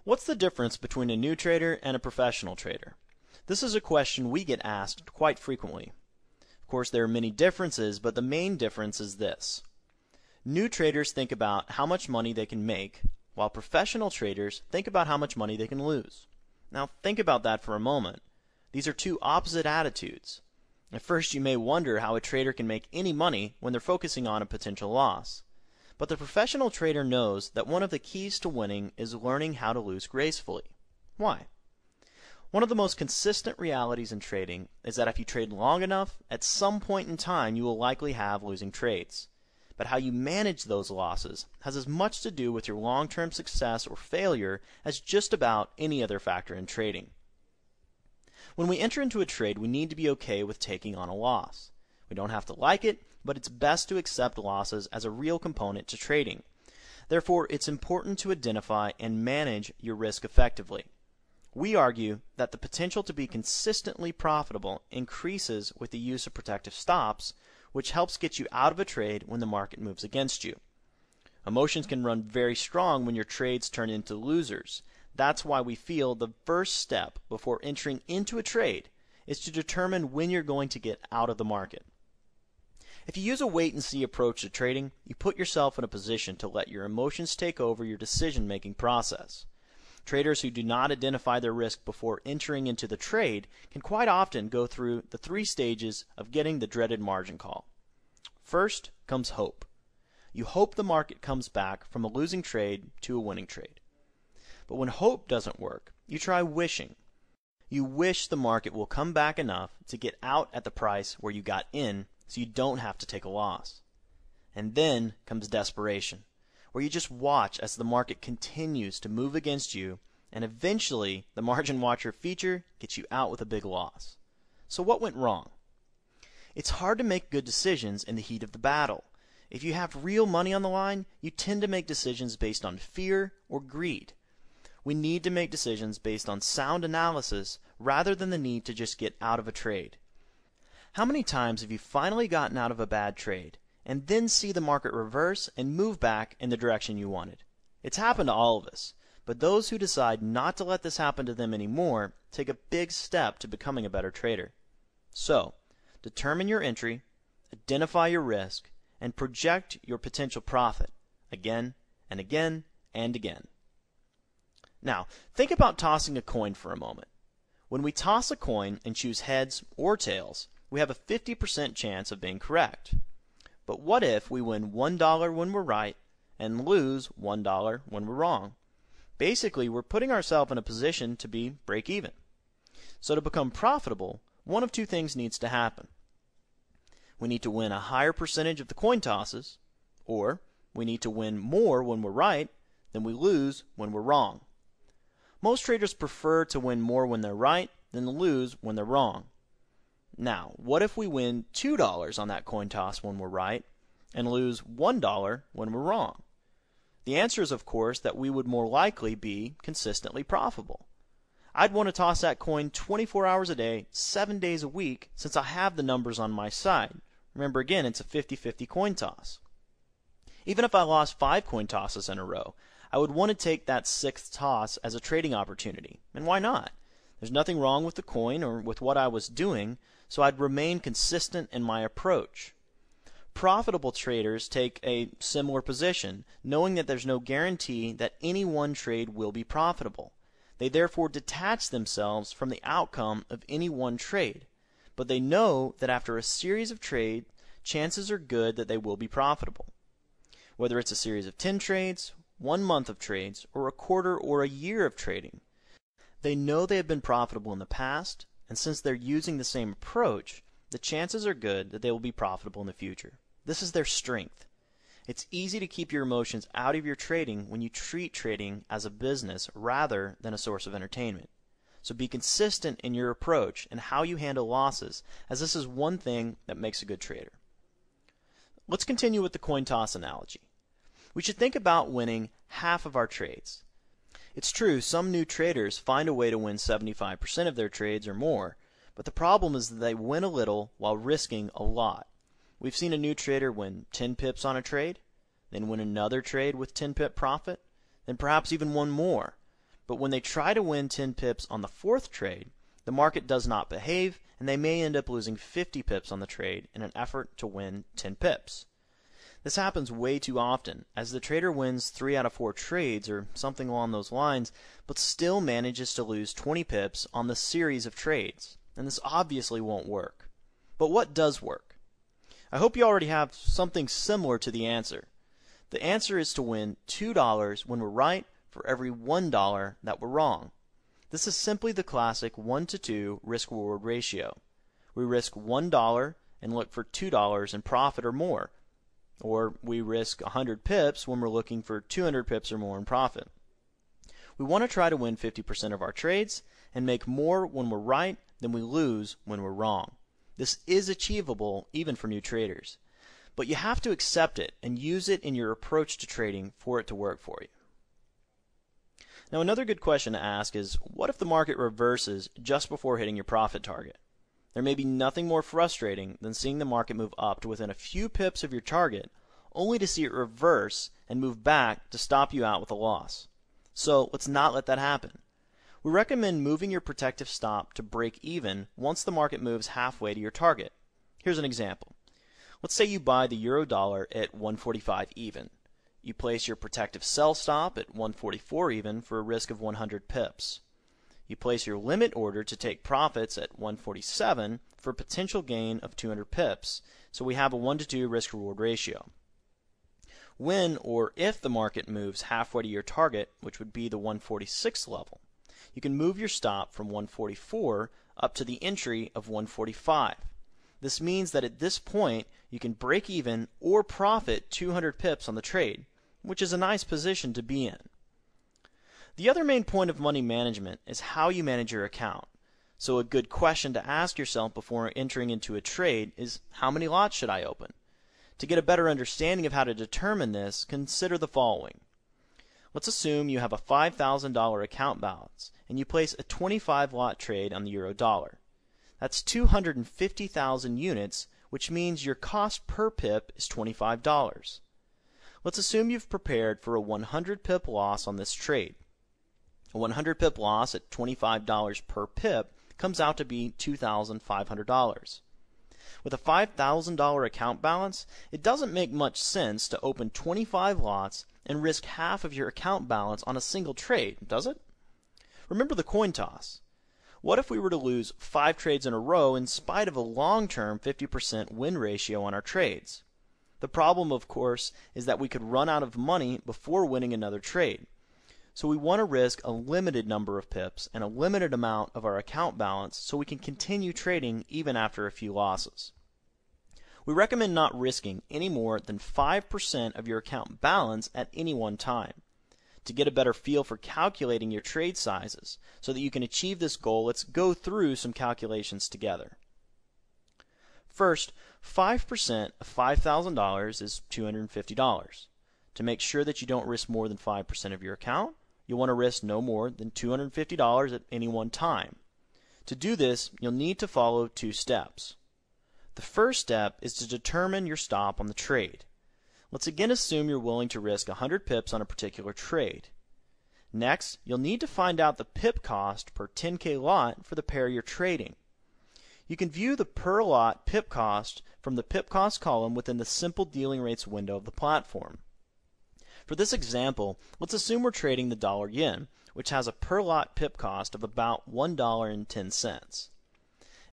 What's the difference between a new trader and a professional trader? This is a question we get asked quite frequently. Of course, there are many differences, but the main difference is this. New traders think about how much money they can make, while professional traders think about how much money they can lose. Now, think about that for a moment. These are two opposite attitudes. At first, you may wonder how a trader can make any money when they're focusing on a potential loss. But the professional trader knows that one of the keys to winning is learning how to lose gracefully. Why? One of the most consistent realities in trading is that if you trade long enough, at some point in time you will likely have losing trades. But how you manage those losses has as much to do with your long-term success or failure as just about any other factor in trading. When we enter into a trade, we need to be okay with taking on a loss. We don't have to like it, but it's best to accept losses as a real component to trading. Therefore, it's important to identify and manage your risk effectively. We argue that the potential to be consistently profitable increases with the use of protective stops, which helps get you out of a trade when the market moves against you. Emotions can run very strong when your trades turn into losers. That's why we feel the first step before entering into a trade is to determine when you're going to get out of the market. If you use a wait-and-see approach to trading, you put yourself in a position to let your emotions take over your decision-making process. Traders who do not identify their risk before entering into the trade can quite often go through the 3 stages of getting the dreaded margin call. First comes hope. You hope the market comes back from a losing trade to a winning trade. But when hope doesn't work, you try wishing. You wish the market will come back enough to get out at the price where you got in so you don't have to take a loss. And then comes desperation, where you just watch as the market continues to move against you, and eventually the margin watcher feature gets you out with a big loss. So what went wrong? It's hard to make good decisions in the heat of the battle. If you have real money on the line, you tend to make decisions based on fear or greed. We need to make decisions based on sound analysis rather than the need to just get out of a trade. How many times have you finally gotten out of a bad trade and then see the market reverse and move back in the direction you wanted? It's happened to all of us, but those who decide not to let this happen to them anymore take a big step to becoming a better trader. So, determine your entry, identify your risk, and project your potential profit again and again and again. Now, think about tossing a coin for a moment. When we toss a coin and choose heads or tails, we have a 50% chance of being correct. But what if we win $1 when we're right and lose $1 when we're wrong? Basically, we're putting ourselves in a position to be break even. So to become profitable, one of 2 things needs to happen. We need to win a higher percentage of the coin tosses, or we need to win more when we're right than we lose when we're wrong. Most traders prefer to win more when they're right than lose when they're wrong. Now, what if we win $2 on that coin toss when we're right and lose $1 when we're wrong? The answer is, of course, that we would more likely be consistently profitable. I'd want to toss that coin 24 hours a day, 7 days a week, since I have the numbers on my side. Remember, again, it's a 50-50 coin toss. Even if I lost 5 coin tosses in a row, I would want to take that 6th toss as a trading opportunity. And why not? There's nothing wrong with the coin or with what I was doing, so I'd remain consistent in my approach. Profitable traders take a similar position, knowing that there's no guarantee that any one trade will be profitable. They therefore detach themselves from the outcome of any one trade, but they know that after a series of trades, chances are good that they will be profitable. Whether it's a series of 10 trades, 1 month of trades, or a quarter or a year of trading, they know they have been profitable in the past, and since they're using the same approach, the chances are good that they will be profitable in the future. This is their strength. It's easy to keep your emotions out of your trading when you treat trading as a business rather than a source of entertainment. So be consistent in your approach and how you handle losses, as this is one thing that makes a good trader. Let's continue with the coin toss analogy. We should think about winning half of our trades. It's true, some new traders find a way to win 75% of their trades or more, but the problem is that they win a little while risking a lot. We've seen a new trader win 10 pips on a trade, then win another trade with 10 pip profit, then perhaps even one more. But when they try to win 10 pips on the fourth trade, the market does not behave, and they may end up losing 50 pips on the trade in an effort to win 10 pips. This happens way too often, as the trader wins 3 out of 4 trades or something along those lines, but still manages to lose 20 pips on the series of trades, and this obviously won't work. But what does work? I hope you already have something similar to the answer. The answer is to win $2 when we're right for every $1 that we're wrong. This is simply the classic 1-to-2 risk-reward ratio. We risk $1 and look for $2 in profit or more. Or we risk 100 pips when we're looking for 200 pips or more in profit. We want to try to win 50% of our trades and make more when we're right than we lose when we're wrong. This is achievable even for new traders. But you have to accept it and use it in your approach to trading for it to work for you. Now another good question to ask is, what if the market reverses just before hitting your profit target? There may be nothing more frustrating than seeing the market move up to within a few pips of your target, only to see it reverse and move back to stop you out with a loss. So let's not let that happen. We recommend moving your protective stop to break even once the market moves halfway to your target. Here's an example. Let's say you buy the euro dollar at 145 even. You place your protective sell stop at 144 even for a risk of 100 pips. You place your limit order to take profits at 147 for a potential gain of 200 pips, so we have a 1-to-2 risk-reward ratio. When or if the market moves halfway to your target, which would be the 146 level, you can move your stop from 144 up to the entry of 145. This means that at this point you can break even or profit 200 pips on the trade, which is a nice position to be in. The other main point of money management is how you manage your account. So a good question to ask yourself before entering into a trade is, how many lots should I open? To get a better understanding of how to determine this, consider the following. Let's assume you have a $5,000 account balance and you place a 25 lot trade on the euro dollar. That's 250,000 units, which means your cost per pip is $25. Let's assume you've prepared for a 100 pip loss on this trade. A 100 pip loss at $25 per pip comes out to be $2,500. With a $5,000 account balance, it doesn't make much sense to open 25 lots and risk half of your account balance on a single trade, does it? Remember the coin toss. What if we were to lose 5 trades in a row in spite of a long-term 50% win ratio on our trades? The problem, of course, is that we could run out of money before winning another trade. So we want to risk a limited number of pips and a limited amount of our account balance so we can continue trading even after a few losses. We recommend not risking any more than 5% of your account balance at any one time. To get a better feel for calculating your trade sizes so that you can achieve this goal, let's go through some calculations together. First, 5% of $5,000 is $250. To make sure that you don't risk more than 5% of your account, you'll want to risk no more than $250 at any one time. To do this, you'll need to follow 2 steps. The first step is to determine your stop on the trade. Let's again assume you're willing to risk 100 pips on a particular trade. Next, you'll need to find out the pip cost per 10K lot for the pair you're trading. You can view the per lot pip cost from the pip cost column within the simple dealing rates window of the platform. For this example, let's assume we're trading the dollar yen, which has a per lot pip cost of about $1.10.